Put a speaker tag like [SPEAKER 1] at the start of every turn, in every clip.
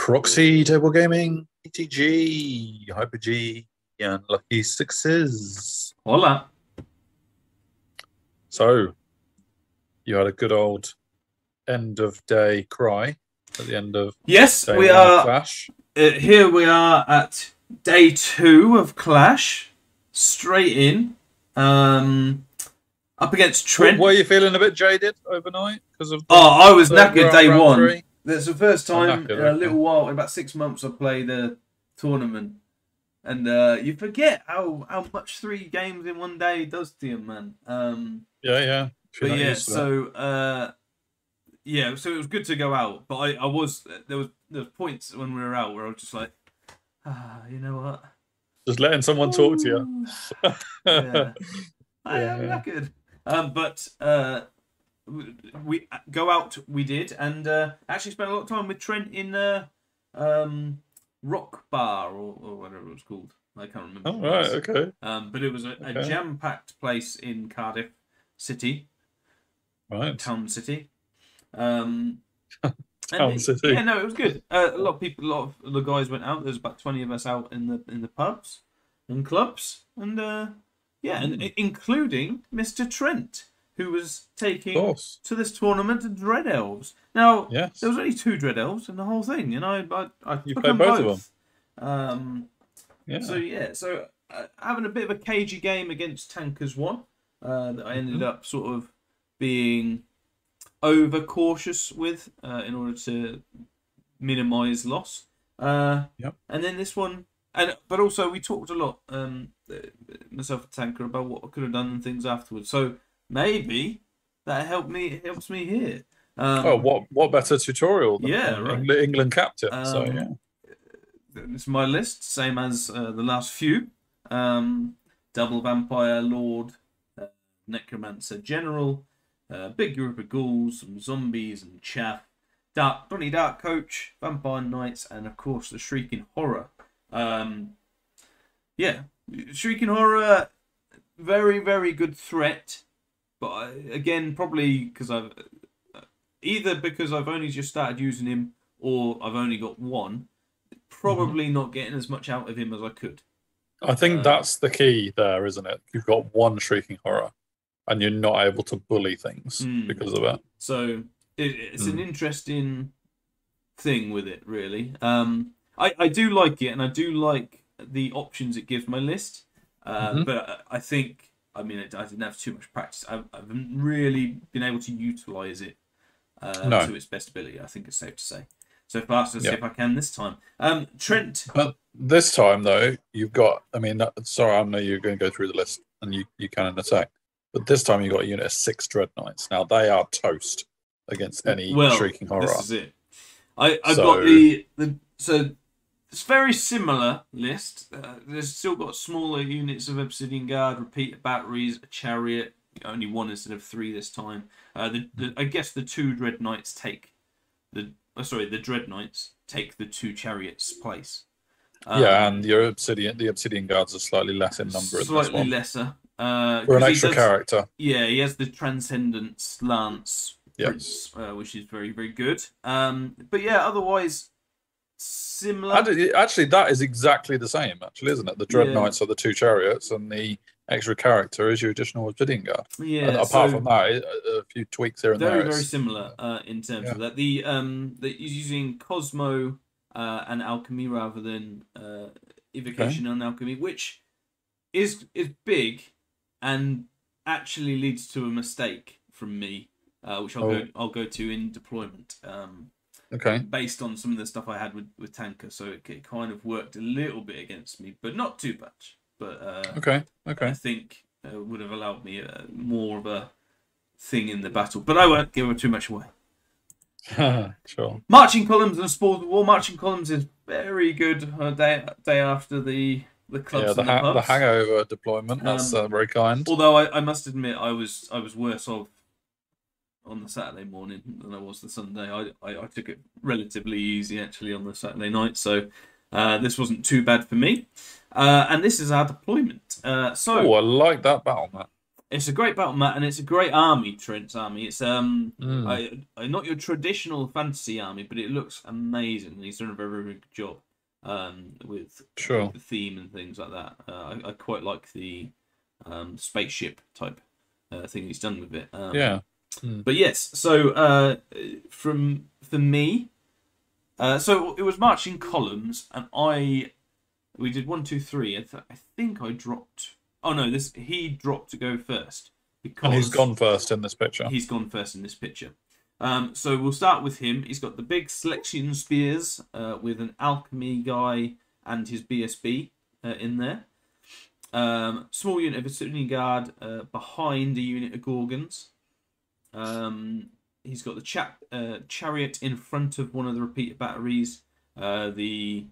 [SPEAKER 1] Proxy, Table Gaming, PTG, Hyper G, and Lucky Sixes.
[SPEAKER 2] Hola.
[SPEAKER 1] So, you had a good old end of day cry at the end of
[SPEAKER 2] Yes,
[SPEAKER 1] day
[SPEAKER 2] we
[SPEAKER 1] one of
[SPEAKER 2] are.
[SPEAKER 1] Clash.
[SPEAKER 2] Here we are at day 2 of Clash. Straight in. Up against Trent.
[SPEAKER 1] Were you feeling a bit jaded overnight because of?
[SPEAKER 2] I was
[SPEAKER 1] knackered
[SPEAKER 2] knackered day
[SPEAKER 1] round
[SPEAKER 2] 1.
[SPEAKER 1] 3?
[SPEAKER 2] That's the first time
[SPEAKER 1] knackered,
[SPEAKER 2] in a
[SPEAKER 1] okay.
[SPEAKER 2] little while, in about 6 months, I played the tournament. And you forget how much 3 games in one day does to you, man.
[SPEAKER 1] Yeah.
[SPEAKER 2] But yeah, so it was good to go out. But I was there was points when we were out where I was just like, you know what?
[SPEAKER 1] Just letting someone talk to you.
[SPEAKER 2] Yeah, I am knackered. But we go out. We did, and actually spent a lot of time with Trent in Rock Bar or whatever it was called. I can't remember.
[SPEAKER 1] Oh, right, okay.
[SPEAKER 2] But it was a jam-packed place in Cardiff City.
[SPEAKER 1] Right.
[SPEAKER 2] Town City.
[SPEAKER 1] City.
[SPEAKER 2] Yeah, no, it was good. A lot of the guys went out. There's about 20 of us out in the pubs and clubs, and and including Mr. Trent, who was taking to this tournament Dread Elves. Now, there was only 2 Dread Elves in the whole thing, and I took them both. So having a bit of a cagey game against Tankers 1, that I ended up sort of being over cautious with in order to minimize loss. And then this one, but also we talked a lot, myself and Tanker, about what I could have done and things afterwards. So maybe that helps me here.
[SPEAKER 1] What better tutorial than England captain?
[SPEAKER 2] It's my list, same as the last few. Double Vampire, Lord, Necromancer, General, big group of ghouls, some zombies and chaff, Donnie Dark Coach, Vampire Knights, and of course the Shrieking Horror. Shrieking Horror, very, very good threat, but again, probably because I've only just started using him, or I've only got 1, probably not getting as much out of him as I could.
[SPEAKER 1] I think that's the key there, isn't it? You've got 1 Shrieking Horror, and you're not able to bully things because of it.
[SPEAKER 2] So it's an interesting thing with it, really. I do like it, and I do like the options it gives my list. But I think, I didn't have too much practice. I haven't really been able to utilise it to its best ability, I think it's safe to say. So fast, let's see if I can this time. Trent.
[SPEAKER 1] But this time, though, you've got, sorry, I know you're going to go through the list, and you can attack. But this time you've got a unit of 6 Dread Knights. Now, they are toast against any Shrieking Horror.
[SPEAKER 2] This is it. I've got so it's very similar list. There's still got smaller units of Obsidian Guard, repeater batteries, a chariot, only 1 instead of 3 this time. I guess the 2 Dread Knights take the Dread Knights take the 2 chariots' place.
[SPEAKER 1] And the Obsidian Guards are slightly less in number.
[SPEAKER 2] Slightly lesser.
[SPEAKER 1] For an extra character.
[SPEAKER 2] Yeah, he has the Transcendence Lance Prince, which is very, very good. But yeah, otherwise similar.
[SPEAKER 1] Actually, that is exactly the same, actually, isn't it? The Dread Knights are the 2 chariots, and the extra character is your additional Obsidian Guard.
[SPEAKER 2] Yeah.
[SPEAKER 1] And apart from that, a few tweaks here and there.
[SPEAKER 2] Very similar in terms of that. He's using Cosmo and Alchemy rather than Evocation and Alchemy, which is big and actually leads to a mistake from me, which I'll go to in deployment. Based on some of the stuff I had with Tanker, so it kind of worked a little bit against me, but not too much. But I think would have allowed me more of a thing in the battle. But I won't give too much away.
[SPEAKER 1] Sure.
[SPEAKER 2] Marching Columns and Spoils of War. Marching Columns is very good day after the clubs and the pubs.
[SPEAKER 1] The hangover deployment. That's very kind.
[SPEAKER 2] Although I must admit, I was worse off on the Saturday morning than I was the Sunday. I took it relatively easy actually on the Saturday night, so this wasn't too bad for me. And this is our deployment.
[SPEAKER 1] I like that battle map.
[SPEAKER 2] It's a great battle mat, and it's a great army, Trent's army. It's not your traditional fantasy army, but it looks amazing. He's done a very, very good job with the theme and things like that. I quite like the spaceship type thing he's done with it. But yes, so for me, so it was marching columns, and we did 1, 2, 3. I think I dropped. Oh no, he dropped to go first because
[SPEAKER 1] and he's gone first in this picture.
[SPEAKER 2] He's gone first in this picture. So we'll start with him. He's got the big selection spears with an alchemy guy and his BSB in there. Small unit of Obsidian Guard behind a unit of Gorgons. He's got the chariot in front of one of the repeater batteries. The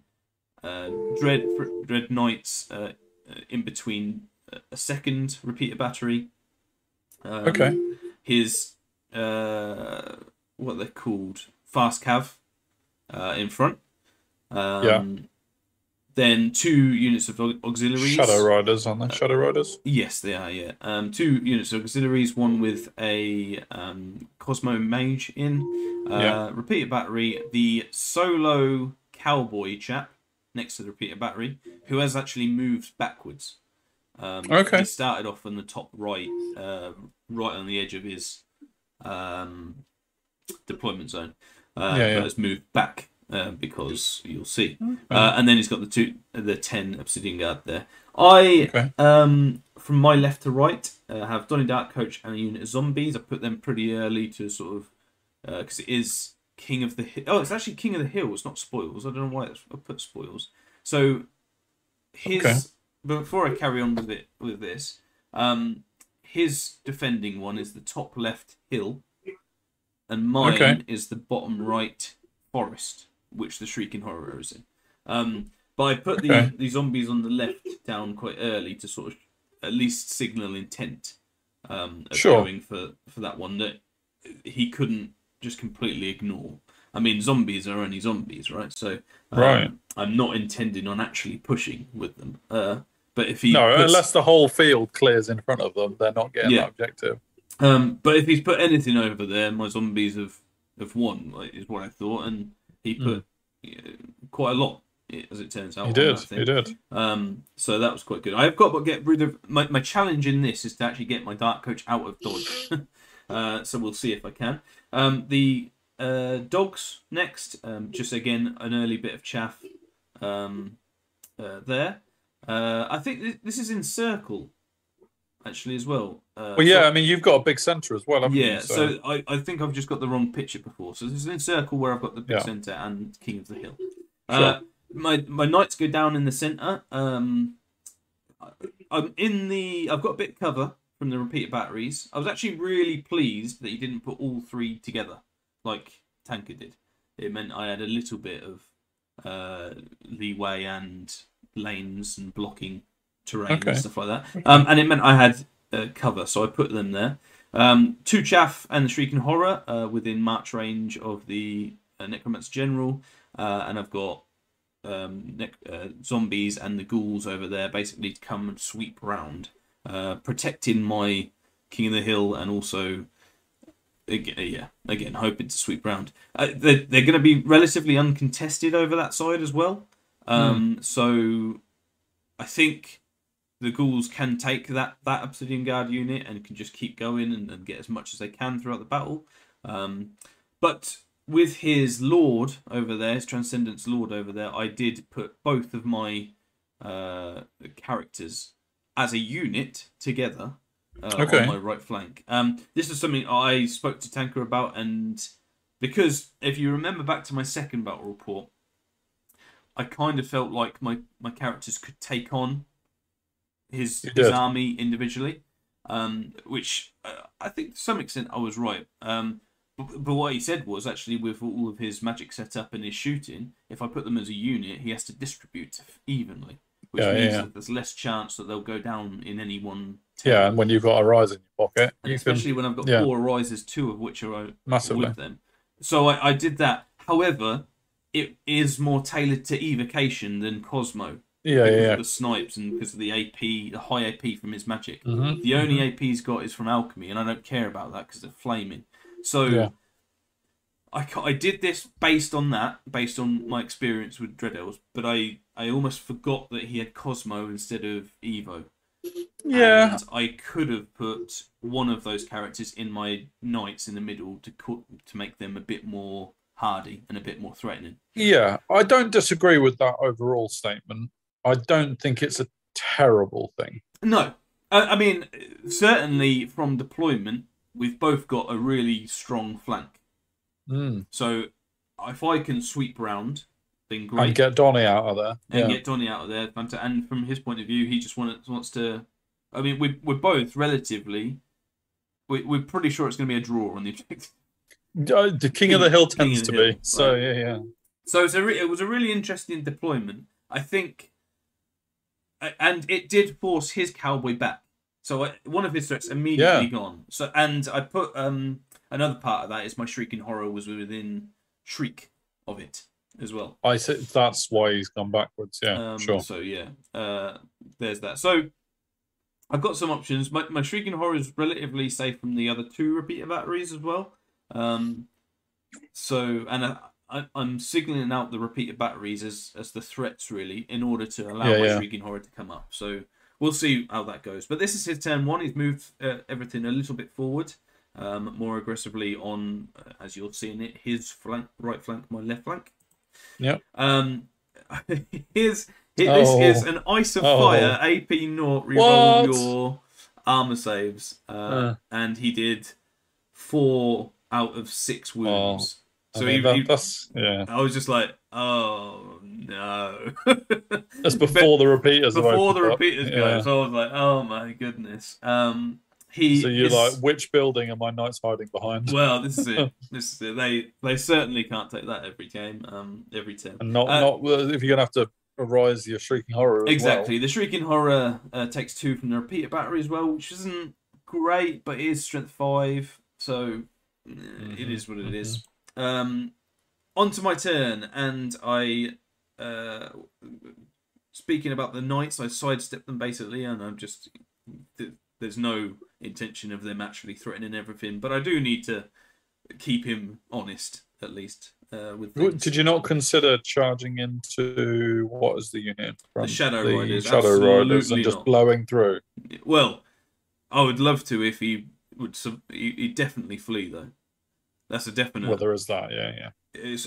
[SPEAKER 2] Dread Knights in between a second repeater battery. His what they're called, fast cav in front. Then 2 units of auxiliaries.
[SPEAKER 1] Shadow Riders, aren't they? Shadow Riders?
[SPEAKER 2] Yes, they are, yeah. 2 units of auxiliaries, one with a Cosmo Mage in. Repeater battery, the solo cowboy chap next to the repeater battery, who has actually moved backwards. He started off on the top right, right on the edge of his deployment zone. But has moved back because you'll see. And then he's got the 10 Obsidian Guard there. From my left to right, have Donnie Darkcoach and a unit of zombies. I put them pretty early to sort of because it is King of the Hill. Oh, it's actually King of the Hill. It's not spoils. I don't know why I put spoils. So before I carry on with this, his defending one is the top left hill, and mine is the bottom right forest, which the Shrieking Horror is in. But I put the zombies on the left down quite early to sort of at least signal intent of going for that one that he couldn't just completely ignore. I mean, zombies are only zombies, right? So I'm not intending on actually pushing with them. But if
[SPEAKER 1] unless the whole field clears in front of them, they're not getting that objective.
[SPEAKER 2] But if he's put anything over there, my zombies have won, is what I thought, and he put quite a lot, as it turns out. He
[SPEAKER 1] did.
[SPEAKER 2] So that was quite good. I've got to get rid of my challenge in this is to actually get my Dark Coach out of dodge. So we'll see if I can. The dogs next. Just again an early bit of chaff there. I think this is in circle, actually, as well.
[SPEAKER 1] I mean, you've got a big centre as well, haven't you?
[SPEAKER 2] So I think I've just got the wrong picture before. So this is in circle where I've got the big centre and King of the Hill. My knights go down in the centre. I've got a bit of cover from the repeater batteries. I was actually really pleased that he didn't put all 3 together like Tanker did. It meant I had a little bit of leeway and lanes and blocking terrain and stuff like that. And it meant I had cover, so I put them there. 2 chaff and the Shrieking Horror within march range of the Necromancer General, and I've got zombies and the ghouls over there basically to come and sweep round, protecting my King of the Hill, and also again hoping to sweep round. They're going to be relatively uncontested over that side as well. So I think the ghouls can take that Obsidian Guard unit and can just keep going and get as much as they can throughout the battle. But with his Lord over there, his Transcendence Lord over there, I did put both of my characters as a unit together on my right flank. This is something I spoke to Tanker about, and because if you remember back to my second battle report, I kind of felt like my characters could take on his army individually, which I think to some extent I was right. But what he said was actually with all of his magic set up and his shooting, if I put them as a unit, he has to distribute evenly, which means that there's less chance that they'll go down in any one turn.
[SPEAKER 1] Yeah, and when you've got a rise in your pocket,
[SPEAKER 2] and especially when I've got 4 rises, 2 of which are
[SPEAKER 1] massively
[SPEAKER 2] with them. So I did that. However, it is more tailored to evocation than Cosmo. because of the snipes and because of the AP, the high AP from his magic. The only AP he's got is from alchemy, and I don't care about that because they're flaming. So I did this based on that, based on my experience with Dread Elves, but I almost forgot that he had Cosmo instead of Evo.
[SPEAKER 1] Yeah.
[SPEAKER 2] And I could have put one of those characters in my knights in the middle to make them a bit more hardy and a bit more threatening.
[SPEAKER 1] Yeah, I don't disagree with that overall statement. I don't think it's a terrible thing.
[SPEAKER 2] No. I mean, certainly from deployment, we've both got a really strong flank. So if I can sweep round, then great.
[SPEAKER 1] And get Donnie out of there.
[SPEAKER 2] And get Donnie out of there. And from his point of view, he just wants to... I mean, we're both relatively... We're pretty sure it's going to be a draw on the objective.
[SPEAKER 1] The King of the Hill tends to be. So, right. Yeah.
[SPEAKER 2] So it was a really interesting deployment. I think... And it did force his cowboy back. So one of his threats immediately gone. So and I put... another part of that is my Shrieking Horror was within shriek of it as well.
[SPEAKER 1] I said that's why he's gone backwards. Yeah, sure.
[SPEAKER 2] So yeah, there's that. So I've got some options. My Shrieking Horror is relatively safe from the other two repeater batteries as well. I'm signaling out the repeater batteries as the threats really in order to allow my Shrieking Horror to come up. So we'll see how that goes. But this is his turn one. He's moved everything a little bit forward. More aggressively on, as you'll see in it, his flank, right flank, my left flank.
[SPEAKER 1] Yep.
[SPEAKER 2] This is an Ice of Fire AP naught reroll your armor saves, and he did 4 out of 6 wounds. So I was just like, oh no.
[SPEAKER 1] That's before the repeaters.
[SPEAKER 2] Before the repeaters go, so I was like, oh my goodness.
[SPEAKER 1] So you're like, which building are my knights hiding behind?
[SPEAKER 2] Well, this is it. They certainly can't take that every game, every turn.
[SPEAKER 1] And not if you're gonna have to arise your Shrieking Horror.
[SPEAKER 2] Exactly, the Shrieking Horror takes 2 from the repeater battery as well, which isn't great, but it is strength 5, so it is what it is. Onto my turn, and I speaking about the knights, I sidestepped them basically, and I'm just there's no intention of them actually threatening everything, but I do need to keep him honest at least with things.
[SPEAKER 1] Did you not consider charging into what is the unit from?
[SPEAKER 2] The Shadow Riders?
[SPEAKER 1] Shadow Riders, and just blowing through.
[SPEAKER 2] Well, I would love to if he would. He'd definitely flee though. That's a definite.
[SPEAKER 1] Well, there is that, yeah.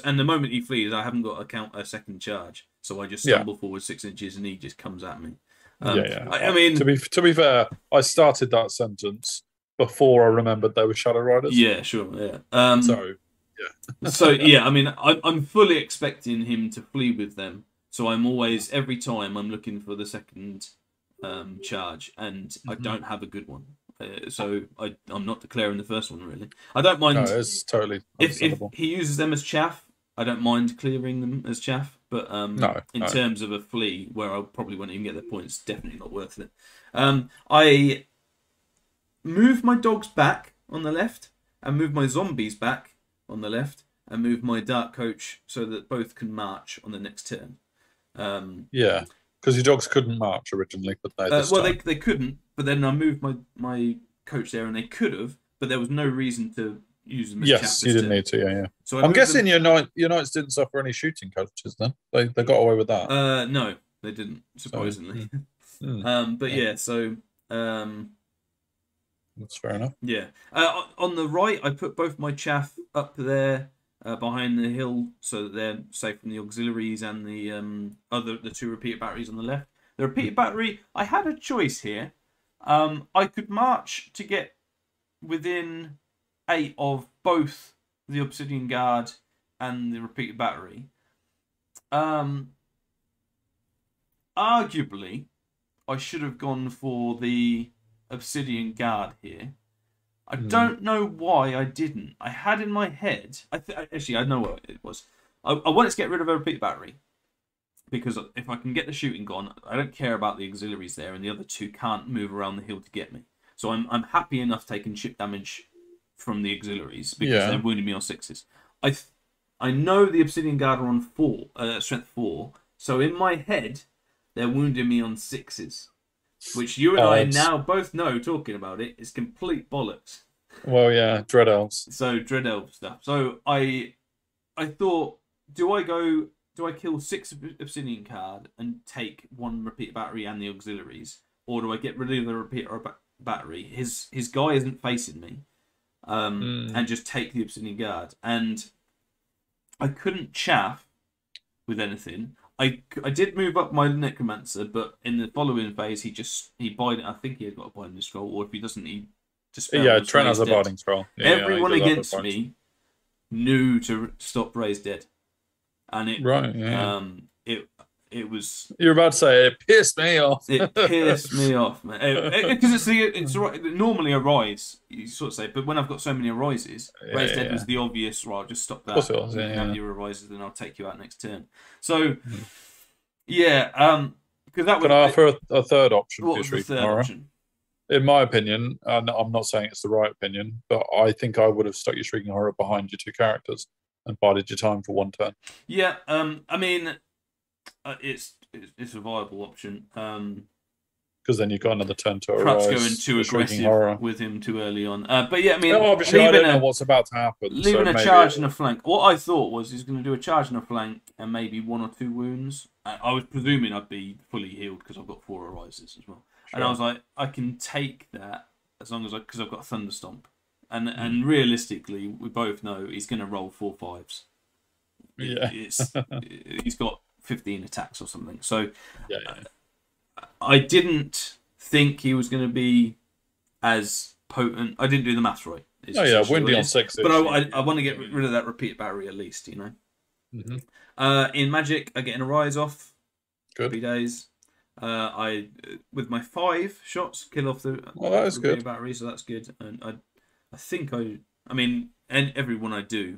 [SPEAKER 2] And the moment he flees, I haven't got a second charge, so I just stumble forward 6 inches, and he just comes at me. I mean,
[SPEAKER 1] to be fair, I started that sentence before I remembered they were Shadow Riders.
[SPEAKER 2] Yeah, sure, yeah. So yeah, I mean, I'm fully expecting him to flee with them. So I'm always, every time, I'm looking for the second charge, and I don't have a good one. So I'm not declaring the first one really. I don't mind.
[SPEAKER 1] No, it's totally
[SPEAKER 2] if he uses them as chaff, I don't mind clearing them as chaff. But in terms of a flee, where I probably won't even get the points, definitely not worth it. I move my dogs back on the left, and move my zombies back on the left, and move my dark coach so that both can march on the next turn.
[SPEAKER 1] Yeah, because your dogs couldn't march originally, but
[SPEAKER 2] they couldn't. But then I moved my coach there, and they could have, but there was no reason to use them as
[SPEAKER 1] yes, you didn't need to. Yeah. So I'm guessing your knights didn't suffer any shooting coaches then. They got away with that.
[SPEAKER 2] No, they didn't, surprisingly. But yeah, so
[SPEAKER 1] that's fair enough.
[SPEAKER 2] Yeah. On the right, I put both my chaff up there behind the hill, so that they're safe from the auxiliaries and the 2 repeater batteries on the left. The repeater battery, I had a choice here. I could march to get within 8 of both the Obsidian Guard and the repeater battery. Arguably, I should have gone for the Obsidian Guard here. I don't know why I didn't. I had in my head... Actually, I know what it was. I wanted to get rid of a repeater battery. Because if I can get the shooting gone, I don't care about the auxiliaries there, and the other 2 can't move around the hill to get me. So I'm happy enough taking ship damage from the auxiliaries because they're wounding me on 6s. I know the Obsidian Guard are on 4, strength 4. So in my head, they're wounding me on 6s, which you and I now both know, talking about it, is complete bollocks.
[SPEAKER 1] Well, yeah, Dread Elves.
[SPEAKER 2] So Dread Elf stuff. So I thought, do I kill 6 Obsidian card and take 1 repeater battery and the auxiliaries, or do I get rid of the repeater battery? His guy isn't facing me, and just take the Obsidian guard. And I couldn't chaff with anything. I did move up my Necromancer, but in the following phase, he bided. I think he had got a biding scroll, or if he doesn't, he dispelled.
[SPEAKER 1] Yeah, Trent has a biding scroll. Yeah,
[SPEAKER 2] everyone against me knew to stop Raise Dead, and it it was.
[SPEAKER 1] You're about to say it pissed me off.
[SPEAKER 2] It pissed me off, man. Because it's right. Normally a rise, you sort of say, but when I've got so many arises, Raise Dead was the obvious. Right, I'll just stop that.
[SPEAKER 1] Of course it was. Yeah,
[SPEAKER 2] have your arises, then I'll take you out next turn. So, because that.
[SPEAKER 1] Can I offer a third option?
[SPEAKER 2] What was the third option?
[SPEAKER 1] In my opinion, and I'm not saying it's the right opinion, but I think I would have stuck your Shrieking Horror behind your 2 characters and bided your time for 1 turn.
[SPEAKER 2] Yeah, I mean, it's a viable option.
[SPEAKER 1] Because then you've got another turn to
[SPEAKER 2] perhaps
[SPEAKER 1] arise.
[SPEAKER 2] Going too aggressive with him too early on. But yeah, I mean,
[SPEAKER 1] obviously I don't know what's about to happen.
[SPEAKER 2] Leaving a charge and a flank. What I thought was he's going to do a charge and a flank and maybe 1 or 2 wounds. I was presuming I'd be fully healed because I've got 4 arises as well. Sure. And I was like, I can take that as long as because I've got Thunder Stomp, and realistically, we both know he's going to roll 4 5s.
[SPEAKER 1] Yeah,
[SPEAKER 2] he's got 15 attacks or something. So I didn't think he was going to be as potent. I didn't do the maths right.
[SPEAKER 1] Windy on 6.
[SPEAKER 2] But I want to get rid of that repeat battery at least, you know.
[SPEAKER 1] Mm-hmm.
[SPEAKER 2] In Magic, I get an Arise off.
[SPEAKER 1] Good.
[SPEAKER 2] 3 days. I with my 5 shots kill off the
[SPEAKER 1] that is good
[SPEAKER 2] battery, so that's good. And I think I mean, and everyone I do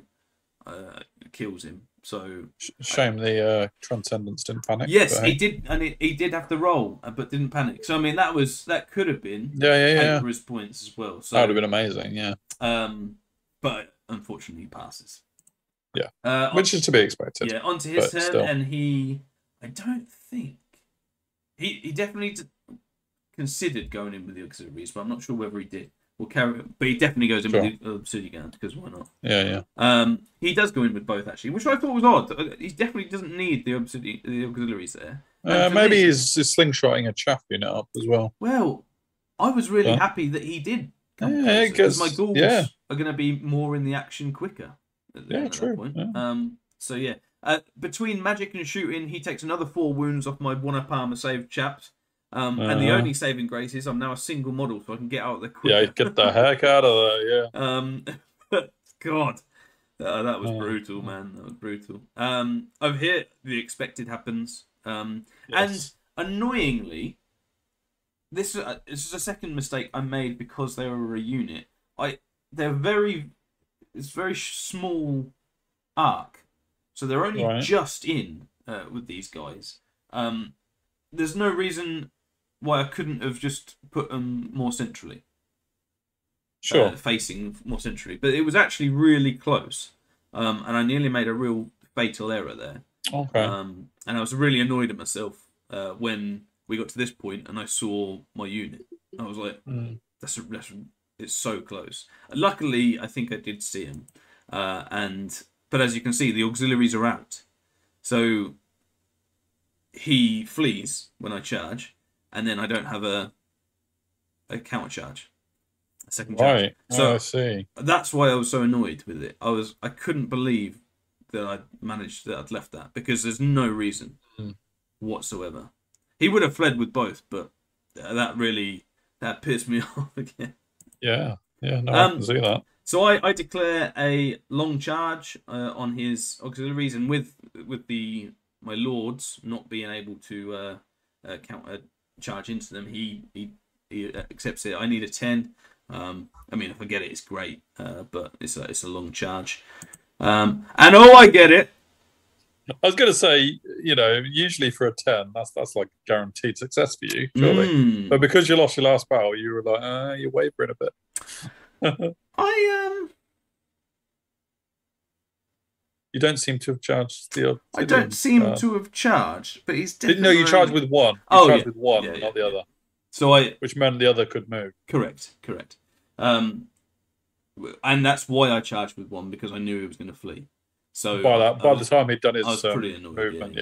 [SPEAKER 2] kills him. So
[SPEAKER 1] shame the Transcendence didn't panic.
[SPEAKER 2] Yes, he did, and he did have the roll, but didn't panic. So I mean, that could have been for his points as well. So
[SPEAKER 1] that would have been amazing, yeah.
[SPEAKER 2] But unfortunately, he passes.
[SPEAKER 1] Yeah, which is to be expected.
[SPEAKER 2] Yeah, onto his turn, still. And I don't think he definitely considered going in with the auxiliaries, but I'm not sure whether he did. But he definitely goes in with the Obsidian because why not?
[SPEAKER 1] Yeah.
[SPEAKER 2] He does go in with both actually, which I thought was odd. He definitely doesn't need the auxiliaries there.
[SPEAKER 1] Maybe he's slingshotting a chaff unit up as well.
[SPEAKER 2] Well, I was really happy that he did. Because my ghouls are going to be more in the action quicker. At that point.
[SPEAKER 1] Yeah.
[SPEAKER 2] So yeah, between magic and shooting, he takes another 4 wounds off my 1 up armor save chaps. And the only saving grace is I'm now a single model, so I can get out there quicker.
[SPEAKER 1] Yeah, get the heck out of there, yeah.
[SPEAKER 2] God, that was brutal, man. That was brutal. Over here, the expected happens. And annoyingly, this is a second mistake I made because they were a unit. It's very small arc, so they're only just in with these guys. There's no reason why I couldn't have just put them more centrally.
[SPEAKER 1] Sure.
[SPEAKER 2] Facing more centrally. But it was actually really close. And I nearly made a real fatal error there.
[SPEAKER 1] Okay.
[SPEAKER 2] And I was really annoyed at myself when we got to this point and I saw my unit. I was like, it's so close. Luckily, I think I did see him. But as you can see, the auxiliaries are out. So he flees when I charge, and then I don't have a counter charge, a second charge.
[SPEAKER 1] Right.
[SPEAKER 2] So
[SPEAKER 1] I see.
[SPEAKER 2] That's why I was so annoyed with it. I couldn't believe that I'd left that because there's no reason whatsoever. He would have fled with both, but that pissed me off again.
[SPEAKER 1] Yeah. No, I can see that.
[SPEAKER 2] So I declare a long charge on his auxiliaries, and with my lords not being able to counter charge into them, he accepts it. I need a 10. I mean, if I get it, it's great, but it's a long charge. And I get it.
[SPEAKER 1] I was going to say, usually for a 10, that's like guaranteed success for you, surely. But because you lost your last battle, you were like, you're wavering a bit. You don't seem to have charged the.
[SPEAKER 2] I don't seem to have charged, but he's definitely.
[SPEAKER 1] No, you charged with one. You charged with one, not the other.
[SPEAKER 2] So
[SPEAKER 1] which meant the other could move.
[SPEAKER 2] Correct. And that's why I charged with one, because I knew he was going to flee. So
[SPEAKER 1] by the time he'd done his
[SPEAKER 2] I was pretty annoyed,
[SPEAKER 1] movement,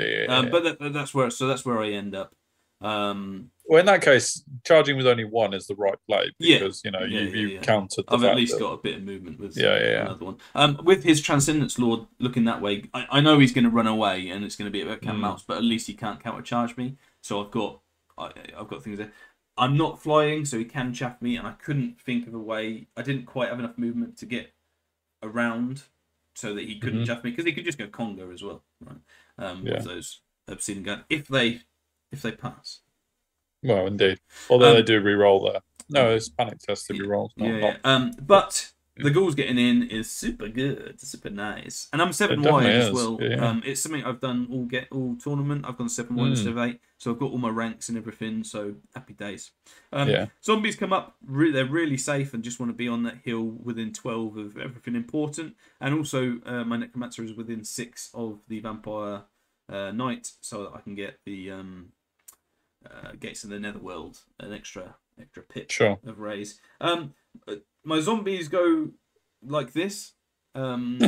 [SPEAKER 2] But that's where I end up.
[SPEAKER 1] Well, in that case, charging with only one is the right play, because you countered.
[SPEAKER 2] I've at least got a bit of movement with another one. With his Transcendence Lord looking that way, I know he's going to run away and it's going to be a bit of cat and mouse, but at least he can't countercharge me. So I've got things there. I'm not flying, so he can chaff me, and I couldn't think of a way. I didn't quite have enough movement to get around so that he couldn't chaff me, because he could just go Congo as well, right? With those obsidian gun if they pass.
[SPEAKER 1] Well, indeed. Although they do re-roll there. No, it's panic tested re-rolls.
[SPEAKER 2] But the ghouls getting in is super good, super nice, and I'm 7 wide as well. It's something I've done all tournament. I've gone 7 wide instead of 8, so I've got all my ranks and everything. So happy days. Zombies come up. They're really safe and just want to be on that hill within 12 of everything important, and also my necromancer is within 6 of the vampire knight, so that I can get the gates of the netherworld, an extra pit of rays. My zombies go like this, and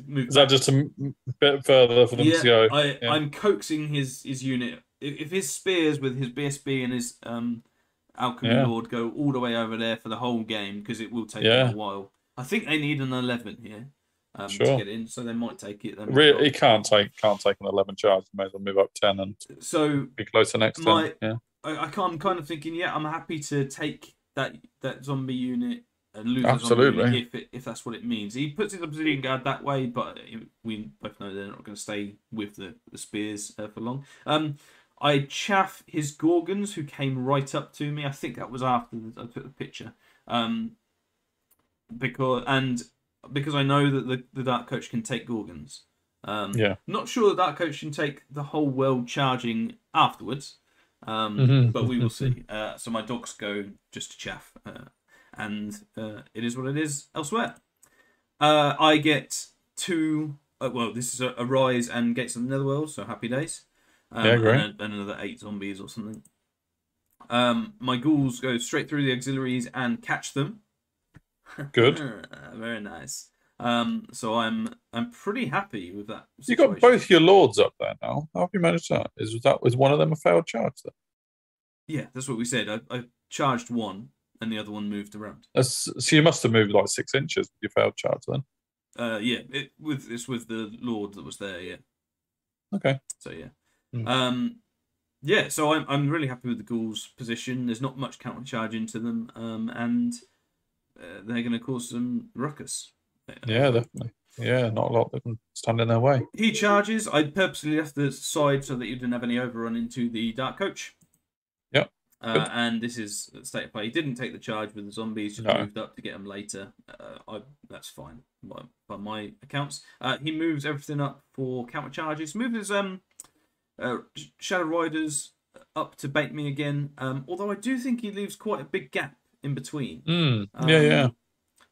[SPEAKER 2] move.
[SPEAKER 1] Is that just a bit further for them to go?
[SPEAKER 2] I'm coaxing his unit. If his spears with his BSB and his alchemy lord go all the way over there for the whole game, because it will take them a while. I think they need an 11 here to get in, so they might take it.
[SPEAKER 1] Really, he can't take an 11 charge. He may as well move up 10 and be closer next time.
[SPEAKER 2] I'm kind of thinking, I'm happy to take that zombie unit and lose the zombie unit if that's what it means. He puts his obsidian guard that way, but we both know they're not going to stay with the spears for long. I chaff his Gorgons, who came right up to me. I think that was after I took the picture. Because I know that the Dark Coach can take Gorgons. Not sure the Dark Coach can take the whole world charging afterwards, but we will see. So my dogs go just to chaff, and it is what it is elsewhere. I get 2... this is a Rise and Gates of the Netherworld, so happy days.
[SPEAKER 1] Great.
[SPEAKER 2] And another 8 zombies or something. My ghouls go straight through the auxiliaries and catch them.
[SPEAKER 1] Good.
[SPEAKER 2] Very nice. So I'm pretty happy with that situation.
[SPEAKER 1] You got both your lords up there now. How have you managed that? Was one of them a failed charge then?
[SPEAKER 2] Yeah, that's what we said. I charged one, and the other one moved around.
[SPEAKER 1] So you must have moved like 6 inches with your failed charge then.
[SPEAKER 2] It's with the lord that was there. Yeah.
[SPEAKER 1] Okay.
[SPEAKER 2] So yeah. So I'm really happy with the ghouls' position. There's not much counter charge into them, and they're going to cause some ruckus.
[SPEAKER 1] Yeah, definitely. Yeah, not a lot that can stand in their way.
[SPEAKER 2] He charges. I purposely left the side so that you didn't have any overrun into the Dark Coach.
[SPEAKER 1] Yep.
[SPEAKER 2] And this is state of play. He didn't take the charge with the zombies, just moved up to get them later. That's fine by my accounts. He moves everything up for counter charges. Moves his Shadow Riders up to bait me again. Although I do think he leaves quite a big gap in between.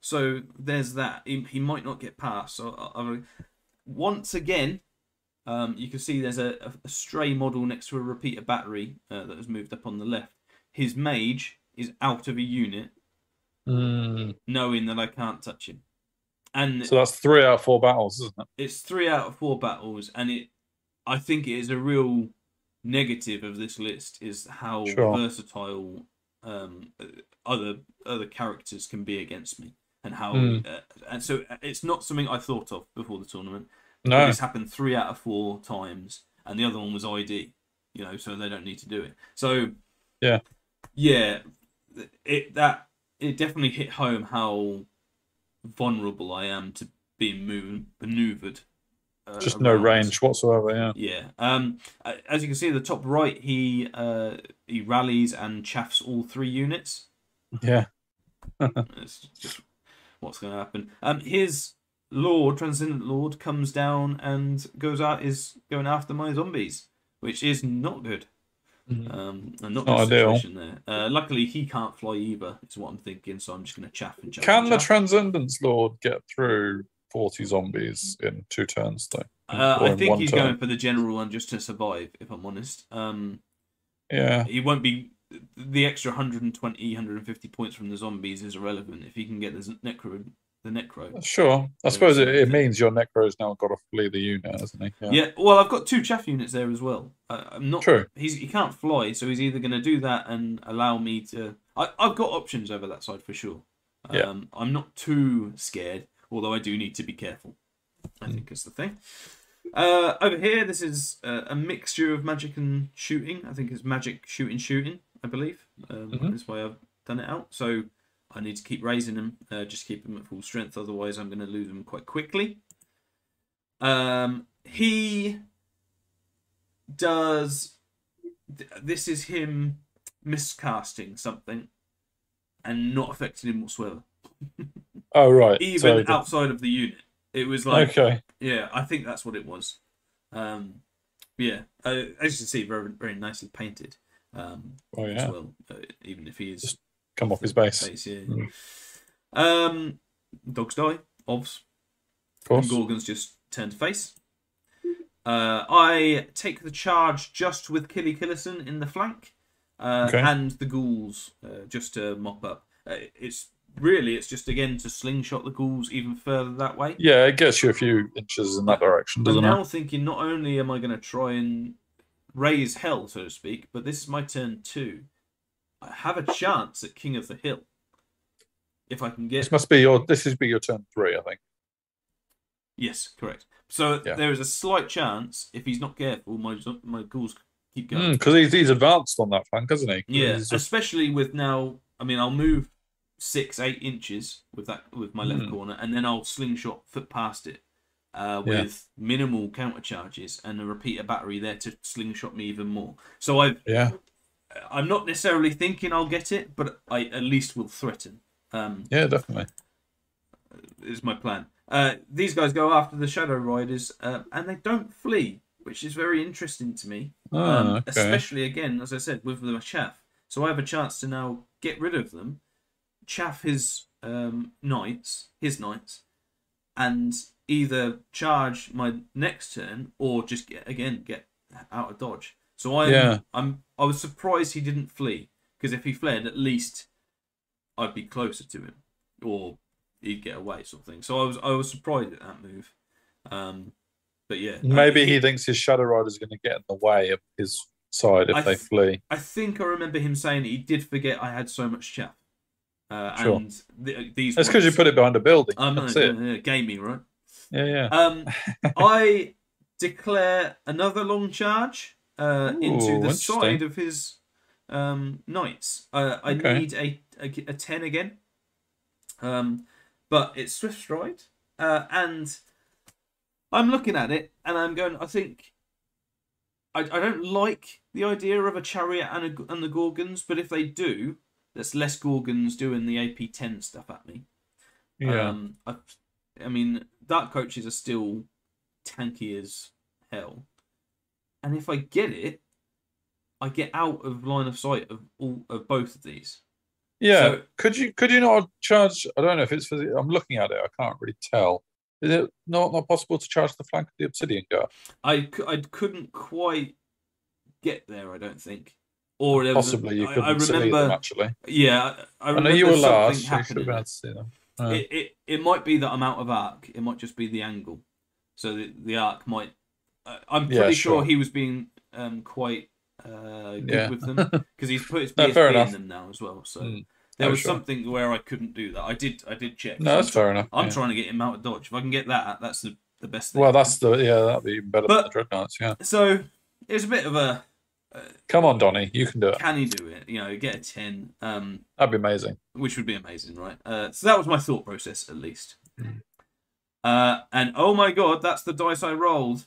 [SPEAKER 2] So there's that. He might not get past. So once again, you can see there's a stray model next to a repeater battery that has moved up on the left. His mage is out of a unit, knowing that I can't touch him. And
[SPEAKER 1] so that's 3 out of 4 battles, isn't it?
[SPEAKER 2] It's 3 out of 4 battles, and I think it is a real negative of this list is how versatile other characters can be against me, and how and so it's not something I thought of before the tournament. No, this happened 3 out of 4 times, and the other one was ID. So they don't need to do it. So it definitely hit home how vulnerable I am to being maneuvered.
[SPEAKER 1] Just no range whatsoever.
[SPEAKER 2] Yeah. As you can see at the top right, he rallies and chaffs all 3 units.
[SPEAKER 1] Yeah.
[SPEAKER 2] It's just what's going to happen. His Lord, Transcendent Lord, comes down and is going after my zombies, which is not good. And not good situation there. Luckily, he can't fly either, is what I'm thinking, so I'm just going to chaff and chaff.
[SPEAKER 1] Can the Transcendence Lord get through 40 zombies in 2 turns, though.
[SPEAKER 2] I think he's going for the general one just to survive, if I'm honest.
[SPEAKER 1] Yeah.
[SPEAKER 2] He won't be... The extra 120, 150 points from the zombies is irrelevant if he can get the necro.
[SPEAKER 1] Sure. I suppose it means your necro's now got to flee the unit, hasn't he?
[SPEAKER 2] Yeah. Well, I've got 2 chaff units there as well. I'm not...
[SPEAKER 1] True.
[SPEAKER 2] He can't fly, so he's either going to do that and allow me to... I've got options over that side for sure. I'm not too scared, although I do need to be careful. I think is the thing. Over here, this is a mixture of magic and shooting. I think it's magic shooting, I believe. That's why I've done it out. So I need to keep raising them, just keep them at full strength. Otherwise, I'm going to lose them quite quickly. He does... This is him miscasting something and not affecting him whatsoever.
[SPEAKER 1] Oh, right.
[SPEAKER 2] Even outside of the unit. It was like...
[SPEAKER 1] Okay.
[SPEAKER 2] Yeah, I think that's what it was. Yeah, as you can see, very, very nicely painted. As well, even if he is...
[SPEAKER 1] Just come off his base.
[SPEAKER 2] Dogs die, Elves.
[SPEAKER 1] Of course.
[SPEAKER 2] And Gorgons just turn to face. I take the charge just with Killison in the flank. And the ghouls just to mop up. It's just again to slingshot the ghouls even further that way.
[SPEAKER 1] Yeah, it gets you a few inches in that direction, doesn't it?
[SPEAKER 2] I'm now thinking not only am I going to try and raise hell, so to speak, but this is my turn 2. I have a chance at King of the Hill. If I can get...
[SPEAKER 1] This would be your turn 3, I think.
[SPEAKER 2] Yes, correct. So there is a slight chance, if he's not careful, my ghouls keep going.
[SPEAKER 1] Because he's advanced on that flank, hasn't he?
[SPEAKER 2] Yeah, especially with now... I mean, I'll move 6-8 inches with my left corner, and then I'll slingshot foot past it with minimal counter charges and a repeater battery there to slingshot me even more. So I'm not necessarily thinking I'll get it, but I at least will threaten.
[SPEAKER 1] Yeah, definitely.
[SPEAKER 2] Is my plan. These guys go after the Shadow Riders, and they don't flee, which is very interesting to me. Especially, again, as I said, with the chaff. So I have a chance to now get rid of them, chaff his knights, and either charge my next turn or just get out of dodge. So I was surprised he didn't flee, because if he fled, at least I'd be closer to him, or he'd get away, sort of thing. So I was surprised at that move. But yeah,
[SPEAKER 1] maybe he thinks his Shadow Rider is going to get in the way of his side if they flee.
[SPEAKER 2] I think I remember him saying he did forget I had so much chaff.
[SPEAKER 1] Sure.
[SPEAKER 2] And these.
[SPEAKER 1] That's because you put it behind a building. That's it.
[SPEAKER 2] Gaming, right?
[SPEAKER 1] Yeah.
[SPEAKER 2] I declare another long charge into the side of his knights. I need a 10 again. But it's Swift Stride, and I'm looking at it and I'm going. I think I don't like the idea of a chariot and the Gorgons, but if they do, that's less Gorgons doing the AP10 stuff at me.
[SPEAKER 1] Yeah.
[SPEAKER 2] I mean, Dark Coaches are still tanky as hell, and if I get it, I get out of line of sight of both of these.
[SPEAKER 1] Yeah, so, could you not charge? I don't know if it's for I'm looking at it. I can't really tell. Is it not possible to charge the flank of the Obsidian Guard?
[SPEAKER 2] I couldn't quite get there. I don't think. Or
[SPEAKER 1] possibly you couldn't see them actually.
[SPEAKER 2] Yeah, I remember
[SPEAKER 1] know you were
[SPEAKER 2] something
[SPEAKER 1] last.
[SPEAKER 2] happening.
[SPEAKER 1] You should have been able to see them.
[SPEAKER 2] It might be that I'm out of arc. It might just be the angle. So the arc might. I'm pretty sure he was being quite good with them because he's put his PSP in them now as well. So there was something where I couldn't do that. I did check.
[SPEAKER 1] No, that's fair enough.
[SPEAKER 2] I'm trying to get him out of dodge. If I can get that, that's the best thing.
[SPEAKER 1] Well, that'd be better than the Dreadnoughts. Yeah.
[SPEAKER 2] So it was a bit of a.
[SPEAKER 1] Come on, Donny, you can do it.
[SPEAKER 2] Can he do it? Get a 10.
[SPEAKER 1] That'd be amazing.
[SPEAKER 2] Which would be amazing, right? So that was my thought process, at least. And oh my god, that's the dice I rolled.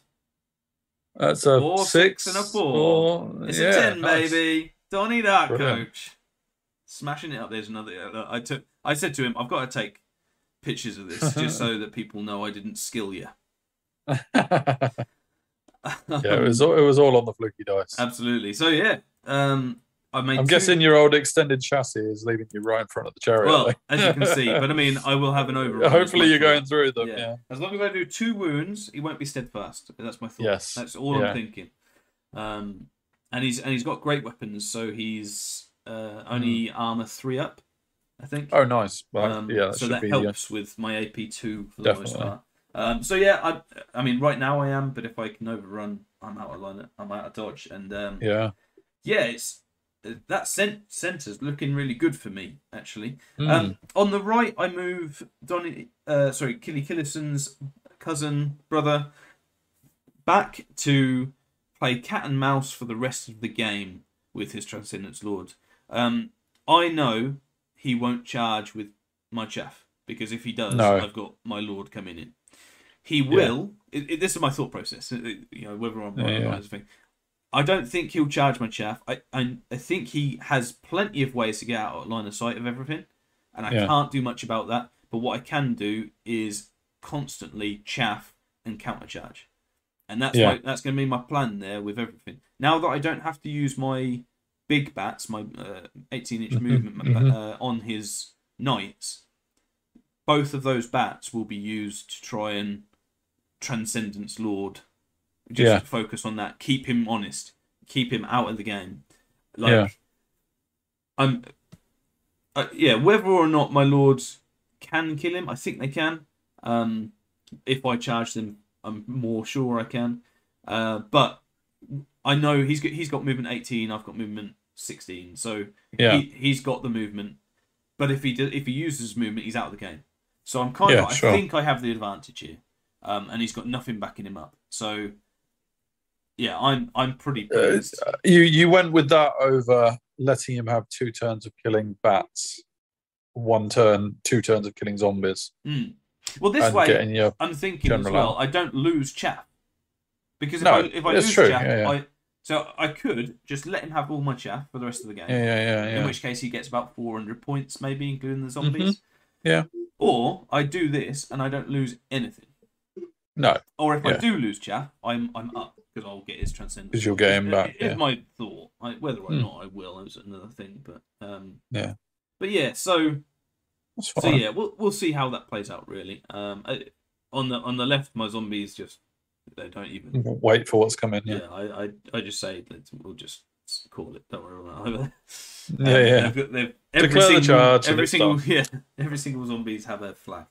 [SPEAKER 1] That's a
[SPEAKER 2] 4,
[SPEAKER 1] 6
[SPEAKER 2] and a 4. It's a 10, nice. Baby. Donny Dark Coach. Smashing it up. There's another. I said to him, I've got to take pictures of this just so that people know I didn't skill you.
[SPEAKER 1] Yeah, it was all on the fluky dice.
[SPEAKER 2] Absolutely. So yeah,
[SPEAKER 1] I'm guessing your old extended chassis is leaving you right in front of the chariot.
[SPEAKER 2] Well, as you can see, but I mean, I will have an overrun.
[SPEAKER 1] Hopefully, you're going through them. Yeah.
[SPEAKER 2] As long as I do 2 wounds, he won't be steadfast. That's my thought.
[SPEAKER 1] Yes.
[SPEAKER 2] That's all I'm thinking. And he's got great weapons, so he's only armor 3 up, I think.
[SPEAKER 1] Oh, nice. Well,
[SPEAKER 2] so that helps with my AP 2 for the most part. So yeah, I mean, right now I am, but if I can overrun, I'm out of line. I'm out of dodge, and it's. That centre's looking really good for me, actually. On the right, I move Killy Killison's brother, back to play cat and mouse for the rest of the game with his Transcendence Lord. I know he won't charge with my chaff, because if he does, I've got my Lord coming in. He will. This is my thought process. Whether I'm right or not is a thing. I don't think he'll charge my chaff. I think he has plenty of ways to get out of line of sight of everything, and I can't do much about that. But what I can do is constantly chaff and countercharge, and that's going to be my plan there with everything. Now that I don't have to use my big bats, my 18-inch movement on his knights, both of those bats will be used to try and Transcendence Lord. Just focus on that. Keep him honest. Keep him out of the game. Whether or not my lords can kill him, I think they can. If I charge them, I'm more sure I can. But I know he's got movement 18. I've got movement 16. So he's got the movement. But if he uses movement, he's out of the game. So I'm I think I have the advantage here. And he's got nothing backing him up. So. Yeah, I'm pretty pleased.
[SPEAKER 1] You went with that over letting him have 2 turns of killing bats, 1 turn, 2 turns of killing zombies.
[SPEAKER 2] Well, this way, I'm thinking as well, I don't lose chaff. Because if I lose chaff, so I could just let him have all my chaff for the rest of the game. In which case he gets about 400 points, maybe, including the zombies. Or I do this and I don't lose anything.
[SPEAKER 1] No.
[SPEAKER 2] Or if I do lose chaff, I'm up. Because I'll get his Transcendence.
[SPEAKER 1] Because you'll get him back.
[SPEAKER 2] It's my thought. Whether or not I will is another thing. But But yeah, so we'll see how that plays out. Really, on the left, my zombies they don't even
[SPEAKER 1] wait for what's coming.
[SPEAKER 2] I just say we'll just call it. Don't worry about
[SPEAKER 1] it. Declare the charge.
[SPEAKER 2] Every single zombies have a flag.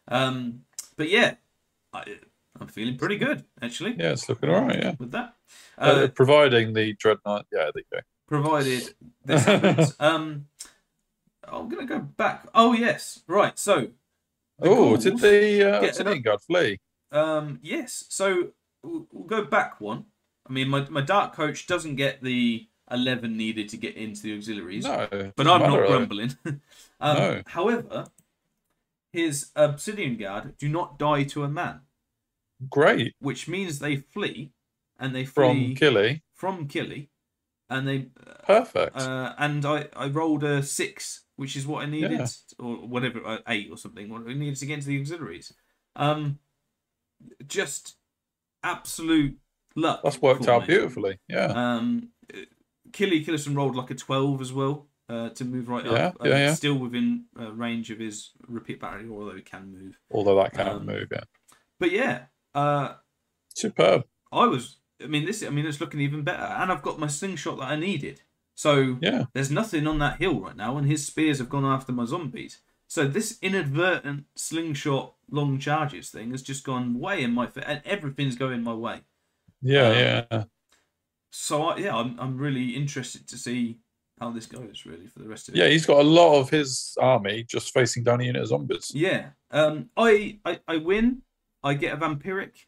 [SPEAKER 2] But yeah. I'm feeling pretty good, actually.
[SPEAKER 1] Yeah, it's looking all right,
[SPEAKER 2] with that.
[SPEAKER 1] Providing the Dread Knight... Yeah, there you go.
[SPEAKER 2] Provided this happens. I'm going to go back. Oh, yes. Right, so...
[SPEAKER 1] did the Obsidian Guard flee?
[SPEAKER 2] Yes. So, we'll go back one. I mean, my Dark Coach doesn't get the 11 needed to get into the auxiliaries.
[SPEAKER 1] No.
[SPEAKER 2] But I'm not grumbling. No. However, his Obsidian Guard do not die to a man.
[SPEAKER 1] Great.
[SPEAKER 2] Which means they flee, and they flee from Killy, and they
[SPEAKER 1] perfect.
[SPEAKER 2] And I rolled a 6, which is what I needed, or whatever, 8 or something. What I needed to get into the auxiliaries. Just absolute luck.
[SPEAKER 1] That's worked out beautifully. Yeah.
[SPEAKER 2] Killison rolled like a 12 as well to move right up. Still within range of his repeat battery, although he can move.
[SPEAKER 1] Although that can move,
[SPEAKER 2] But yeah.
[SPEAKER 1] Superb.
[SPEAKER 2] It's looking even better, and I've got my slingshot that I needed. So there's nothing on that hill right now, and his spears have gone after my zombies. So this inadvertent slingshot long charges thing has just gone way in my favor, and everything's going my way. So I'm really interested to see how this goes, really, for the rest of it.
[SPEAKER 1] Yeah, he's got a lot of his army just facing down a unit of zombies.
[SPEAKER 2] Yeah. I win. I get a vampiric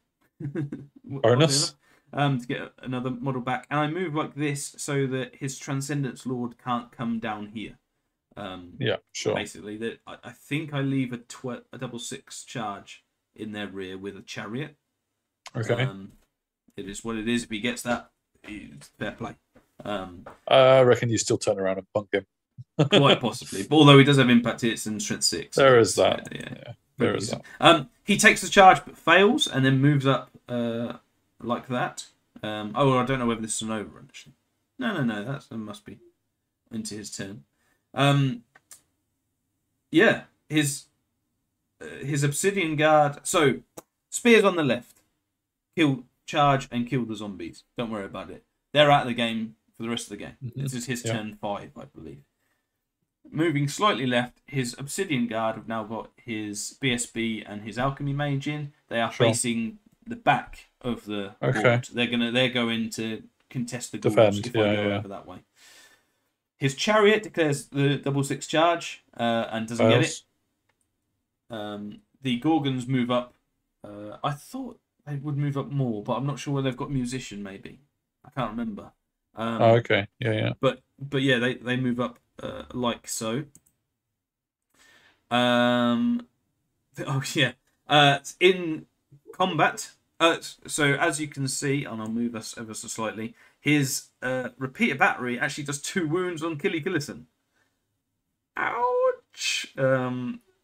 [SPEAKER 1] bonus
[SPEAKER 2] to get another model back, and I move like this so that his Transcendence Lord can't come down here. Basically, that I think I leave a double 6 charge in their rear with a chariot.
[SPEAKER 1] Okay.
[SPEAKER 2] It is what it is. If he gets that, it's fair play.
[SPEAKER 1] I reckon you still turn around and punk him.
[SPEAKER 2] Quite possibly, but although he does have impact hits and strength 6.
[SPEAKER 1] There is that. There is
[SPEAKER 2] that. He takes the charge but fails, and then moves up like that. I don't know whether this is an overrun. No. That must be. into his turn. Yeah, his obsidian guard. So spears on the left, charge and kill the zombies. Don't worry about it. They're out of the game for the rest of the game. This is his turn 5, I believe. Moving slightly left, his obsidian guard have now got his BSB and his alchemy mage in. They are facing the back of the board. They're going to contest the ghouls if I go over that way. His chariot declares the 6/6 charge and doesn't get it. The Gorgons move up. I thought they would move up more, but I'm not sure whether they've got musician. Maybe I can't remember.
[SPEAKER 1] Okay. Yeah.
[SPEAKER 2] But yeah, they move up like so. In combat. So as you can see, and I'll move us ever so slightly, his repeater battery actually does 2 wounds on Killison. Ouch!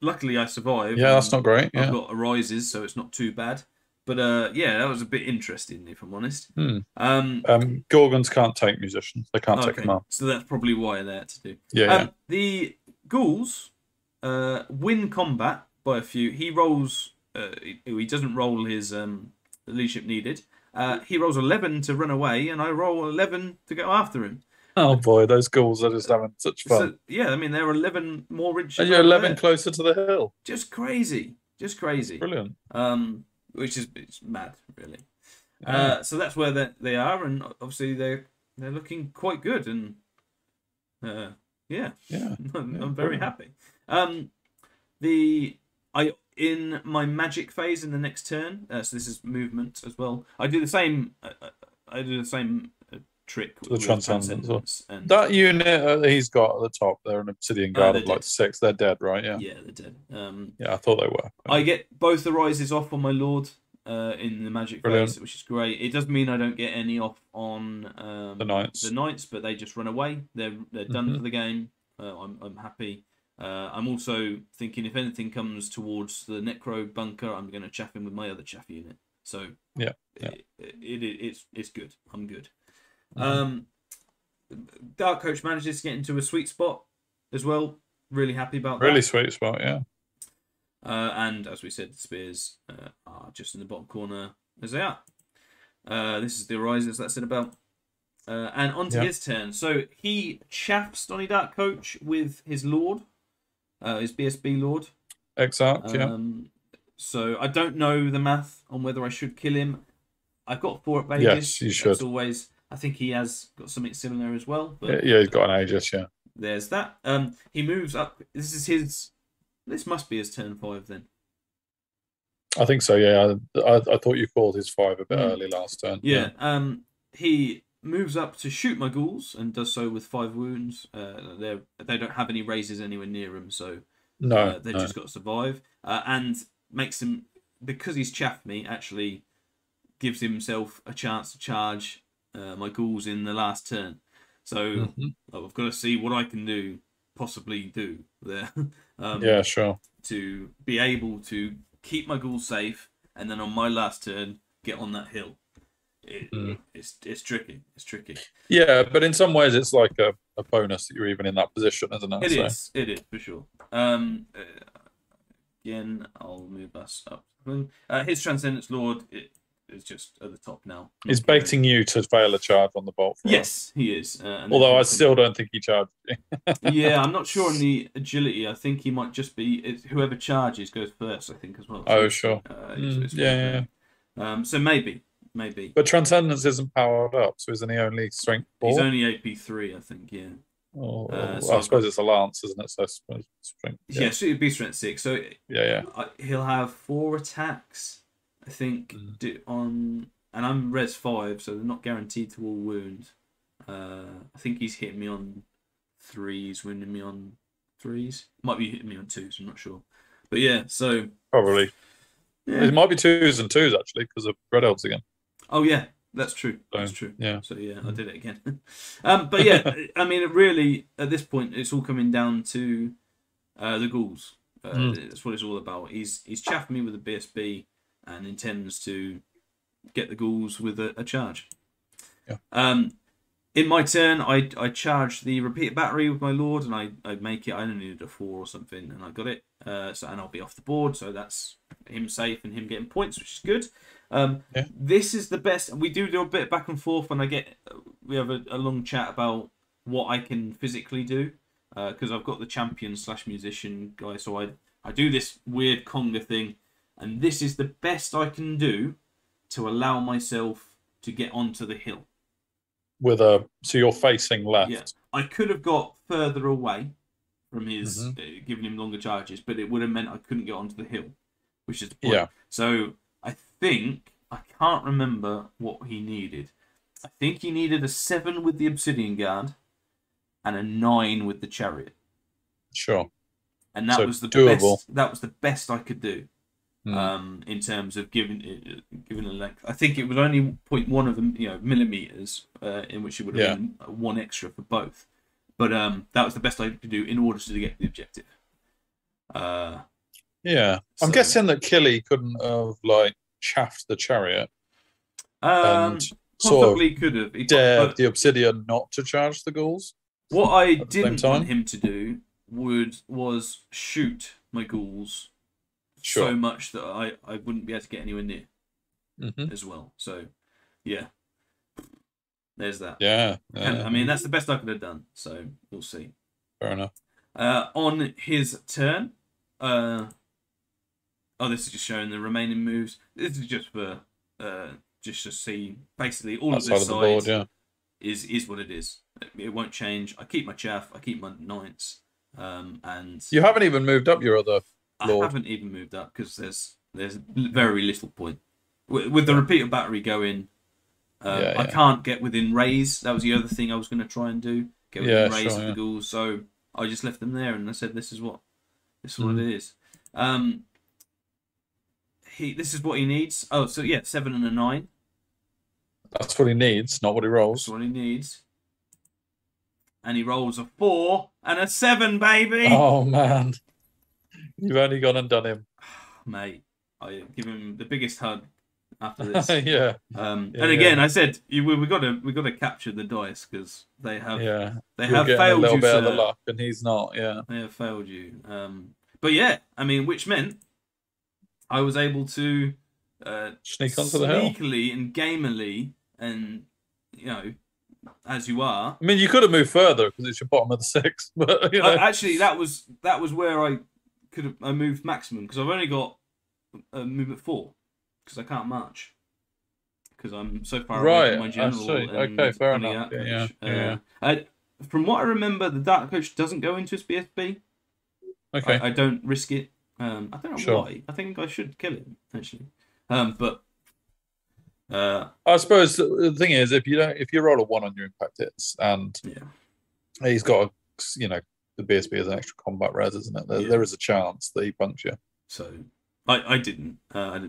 [SPEAKER 2] Luckily I survived.
[SPEAKER 1] Yeah, that's not great.
[SPEAKER 2] I've got arises, so it's not too bad. But that was a bit interesting, if I'm honest.
[SPEAKER 1] Gorgons can't take musicians. They can't take command.
[SPEAKER 2] So that's probably why they're to do.
[SPEAKER 1] Yeah.
[SPEAKER 2] The ghouls win combat by a few. He rolls. He doesn't roll his leadership needed. He rolls 11 to run away, and I roll 11 to go after him.
[SPEAKER 1] Oh boy, those ghouls are just having such fun.
[SPEAKER 2] So, yeah, I mean they're 11 more inches.
[SPEAKER 1] And you're 11 closer to the hill.
[SPEAKER 2] Just crazy.
[SPEAKER 1] Brilliant.
[SPEAKER 2] Which is it's mad, really.
[SPEAKER 1] Yeah.
[SPEAKER 2] So that's where they are, and obviously they're looking quite good, and I'm very happy. In my magic phase in the next turn, so this is movement as well. I do the same. I do the same trick with transcendence. And
[SPEAKER 1] that unit he's got at the top, they're an obsidian guard of like 6. They're dead, right? Yeah.
[SPEAKER 2] Yeah, they're dead.
[SPEAKER 1] I thought they were.
[SPEAKER 2] I get both the rises off on my lord in the magic phase, which is great. It does mean I don't get any off on the knights, but they just run away. They're done for the game. I'm happy. I'm also thinking if anything comes towards the necro bunker, I'm going to chaff him with my other chaff unit. So it's good. I'm good. Dark Coach manages to get into a sweet spot as well. Really happy about that.
[SPEAKER 1] Really sweet spot, yeah.
[SPEAKER 2] And as we said, the spears are just in the bottom corner as they are. This is the Arises that's in about. And onto his turn. So he chaffs Donny Dark Coach with his Lord, his BSB Lord.
[SPEAKER 1] Exarch,
[SPEAKER 2] So I don't know the math on whether I should kill him. I've got 4 up Aegis.
[SPEAKER 1] Yes, you should.
[SPEAKER 2] As always. I think he has got something similar as well. But
[SPEAKER 1] yeah, he's got an Aegis, yeah.
[SPEAKER 2] There's that. He moves up. This must be his turn 5 then.
[SPEAKER 1] I think so, yeah. I thought you called his 5 a bit early last turn.
[SPEAKER 2] Yeah. He moves up to shoot my ghouls and does so with 5 wounds. They don't have any raises anywhere near him, so they've just got to survive. And makes him, because he's chaffed me, actually gives himself a chance to charge my ghouls in the last turn. So I've got to see what I can possibly do there.
[SPEAKER 1] Yeah, sure.
[SPEAKER 2] To be able to keep my ghouls safe, and then on my last turn get on that hill. It's tricky. It's tricky.
[SPEAKER 1] Yeah, but in some ways it's like a bonus that you're even in that position, isn't it?
[SPEAKER 2] It is for sure. Again, I'll move us up. His Transcendence Lord is just at the top now.
[SPEAKER 1] He's baiting you to fail a charge on the bolt.
[SPEAKER 2] Yes, he is.
[SPEAKER 1] Although I still don't think he charged you.
[SPEAKER 2] Yeah, I'm not sure on the agility. I think he might just be whoever charges goes first. I think as well.
[SPEAKER 1] Oh, sure.
[SPEAKER 2] Yeah. So maybe.
[SPEAKER 1] But Transcendence isn't powered up, so isn't he only strength 4?
[SPEAKER 2] He's only AP 3, I think. Yeah.
[SPEAKER 1] So I suppose it's a lance, isn't it? So strength.
[SPEAKER 2] Yeah, so it'd be strength 6. So he'll have 4 attacks, I think, and I'm res 5, so they're not guaranteed to all wound. I think he's hitting me on 3s, wounding me on 3s. Might be hitting me on 2s, I'm not sure. But yeah, so
[SPEAKER 1] probably. Yeah. It might be 2s and 2s actually because of Red Elves again.
[SPEAKER 2] Oh yeah, that's true. That's true.
[SPEAKER 1] Yeah.
[SPEAKER 2] So yeah, I did it again. But yeah, I mean, it really at this point it's all coming down to the ghouls. That's what it's all about. He's chaffed me with a BSB and intends to get the ghouls with a charge.
[SPEAKER 1] Yeah.
[SPEAKER 2] In my turn, I charged the repeater battery with my Lord, and I make it. I only needed a 4 or something, and I got it. And I'll be off the board, so that's him safe and him getting points, which is good. This is the best. We do a bit back and forth when we have a long chat about what I can physically do, because I've got the champion / musician guy, so I do this weird conga thing, and this is the best I can do to allow myself to get onto the hill.
[SPEAKER 1] So you're facing left.
[SPEAKER 2] Yeah, I could have got further away from his, giving him longer charges, but it would have meant I couldn't get onto the hill, which is the point. Yeah. So I can't remember what he needed. I think he needed a 7 with the Obsidian Guard and a 9 with the Chariot.
[SPEAKER 1] Sure.
[SPEAKER 2] And that was the doable. Best. That was the best I could do. In terms of giving a length. I think it was only 0.1 of them, millimeters, in which it would have been 1 extra for both. But that was the best I could do in order to get the objective.
[SPEAKER 1] I'm guessing that Killy couldn't have chaffed the Chariot. And
[SPEAKER 2] possibly could have.
[SPEAKER 1] Dared the Obsidian not to charge the ghouls.
[SPEAKER 2] What I didn't want him to do was shoot my ghouls. So much that I wouldn't be able to get anywhere near as well. So, yeah. There's that.
[SPEAKER 1] Yeah.
[SPEAKER 2] I mean, that's the best I could have done. So, we'll see.
[SPEAKER 1] Fair enough.
[SPEAKER 2] On his turn, this is just showing the remaining moves. This is just for, just to see, basically, all of this side is what it is. It won't change. I keep my chaff. I keep my knights. And
[SPEAKER 1] you haven't even moved up your other Lord.
[SPEAKER 2] I haven't even moved up because there's very little point. With the repeater battery going, I can't get within raise. That was the other thing I was going to try and do. Get within raise of the ghouls. So I just left them there and I said, this is what it is. This is what he needs. Oh, so 7 and a 9.
[SPEAKER 1] That's what he needs, not what he rolls.
[SPEAKER 2] That's what he needs. And he rolls a 4 and a 7, baby.
[SPEAKER 1] Oh, man. You've only gone and done him.
[SPEAKER 2] Mate, I give him the biggest hug after this.
[SPEAKER 1] And
[SPEAKER 2] again, I said we got to capture the dice because they have
[SPEAKER 1] failed a little bit of the luck, and he's not. Yeah,
[SPEAKER 2] they have failed you. But I mean, which meant I was able to
[SPEAKER 1] sneak onto the hill
[SPEAKER 2] sneakily and gamily, and as you are.
[SPEAKER 1] I mean, you could have moved further because it's your bottom of the 6. But
[SPEAKER 2] actually, that was where I moved maximum because I've only got a movement 4 because I can't march because I'm so far away from my general.
[SPEAKER 1] Okay, fair enough.
[SPEAKER 2] From what I remember, the Dark Coach doesn't go into his BSB.
[SPEAKER 1] Okay,
[SPEAKER 2] I don't risk it. I don't know why. I think I should kill him actually. But
[SPEAKER 1] I suppose the thing is, if you roll a 1 on your impact hits, and he's got the BSB is an extra combat res, isn't it? There is a chance that he bunks you.
[SPEAKER 2] So I didn't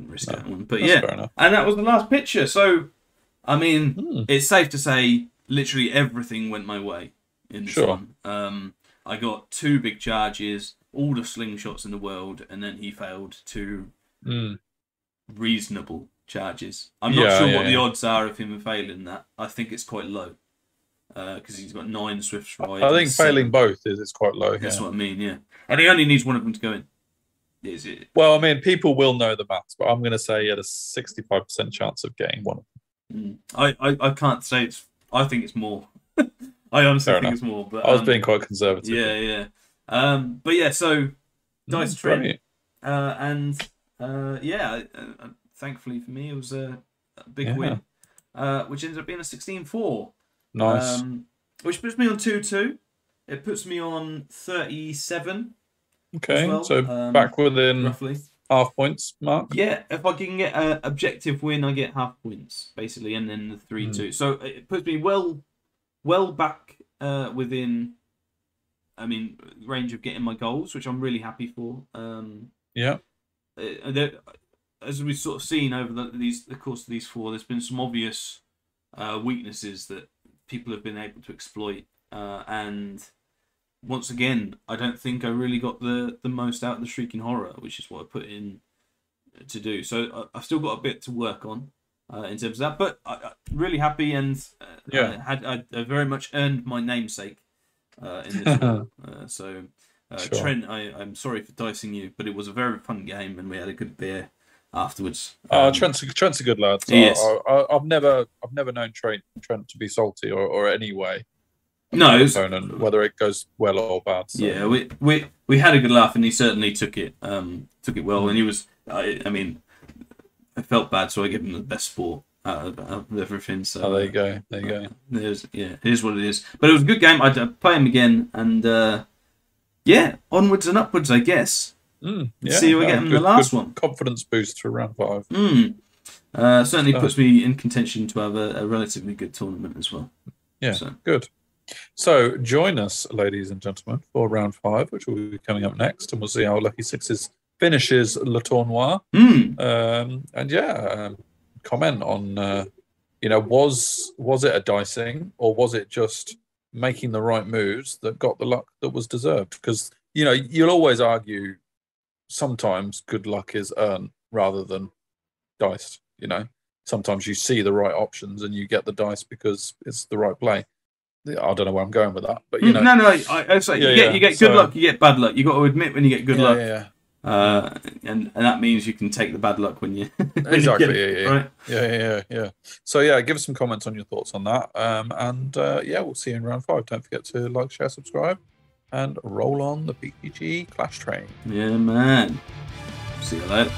[SPEAKER 2] risk that one, but
[SPEAKER 1] fair enough.
[SPEAKER 2] And that was the last picture. So I mean, it's safe to say literally everything went my way in this one. I got 2 big charges, all the slingshots in the world, and then he failed 2 reasonable charges. I'm not sure what the odds are of him failing that. I think it's quite low because he's got 9 swift stride.
[SPEAKER 1] I think failing both is quite low.
[SPEAKER 2] That's what I mean. And he only needs one of them to go in. Is it?
[SPEAKER 1] Well, I mean, people will know the maths, but I'm going to say he had a 65% chance of getting one of them.
[SPEAKER 2] I can't say it's. I think it's more. I honestly think it's more. But
[SPEAKER 1] I was being quite conservative.
[SPEAKER 2] But so dice Trent, thankfully for me, it was a big win, which ended up being a 16-4.
[SPEAKER 1] Nice.
[SPEAKER 2] Which puts me on 2-2. It puts me on 37.
[SPEAKER 1] Okay,
[SPEAKER 2] well.
[SPEAKER 1] so back within
[SPEAKER 2] roughly
[SPEAKER 1] half points mark.
[SPEAKER 2] Yeah, if I can get an objective win, I get half points basically, and then the 3-2. So it puts me well back within. I mean, range of getting my goals, which I'm really happy for. As we've sort of seen over the course of these 4, there's been some obvious weaknesses that people have been able to exploit, and once again, I don't think I really got the most out of the Shrieking Horror, which is what I put in to do. So I've still got a bit to work on, in terms of that. But really happy, and I very much earned my namesake in this one. So Trent, I'm sorry for dicing you, but it was a very fun game, and we had a good beer afterwards.
[SPEAKER 1] Trent's a good lad. So
[SPEAKER 2] yes.
[SPEAKER 1] I've never known Trent to be salty or any way.
[SPEAKER 2] No,
[SPEAKER 1] opponent, whether it goes well or bad. So.
[SPEAKER 2] Yeah, we had a good laugh, and he certainly took it well. And he was, I mean, I felt bad, so I gave him the best sport out of everything. So
[SPEAKER 1] there you go.
[SPEAKER 2] Here's what it is. But it was a good game. I'd play him again, and onwards and upwards, I guess. See how we get in the last one.
[SPEAKER 1] Confidence boost for round 5.
[SPEAKER 2] Certainly puts me in contention to have a relatively good tournament as well.
[SPEAKER 1] Yeah, good. So join us, ladies and gentlemen, for round 5, which will be coming up next, and we'll see how Lucky Sixes finishes Le Tournoi. Comment on, was it a dicing, or was it just making the right moves that got the luck that was deserved? Because you'll always argue sometimes good luck is earned rather than diced. Sometimes you see the right options and you get the dice because it's the right play. I don't know where I'm going with that, but
[SPEAKER 2] No, I say you get good luck, you get bad luck. You got to admit when you get good luck. And that means you can take the bad luck when you
[SPEAKER 1] exactly.
[SPEAKER 2] You get it, right?
[SPEAKER 1] Yeah. So give us some comments on your thoughts on that. We'll see you in round 5. Don't forget to like, share, subscribe, and roll on the PTG Clash train.
[SPEAKER 2] Yeah, man. See you later.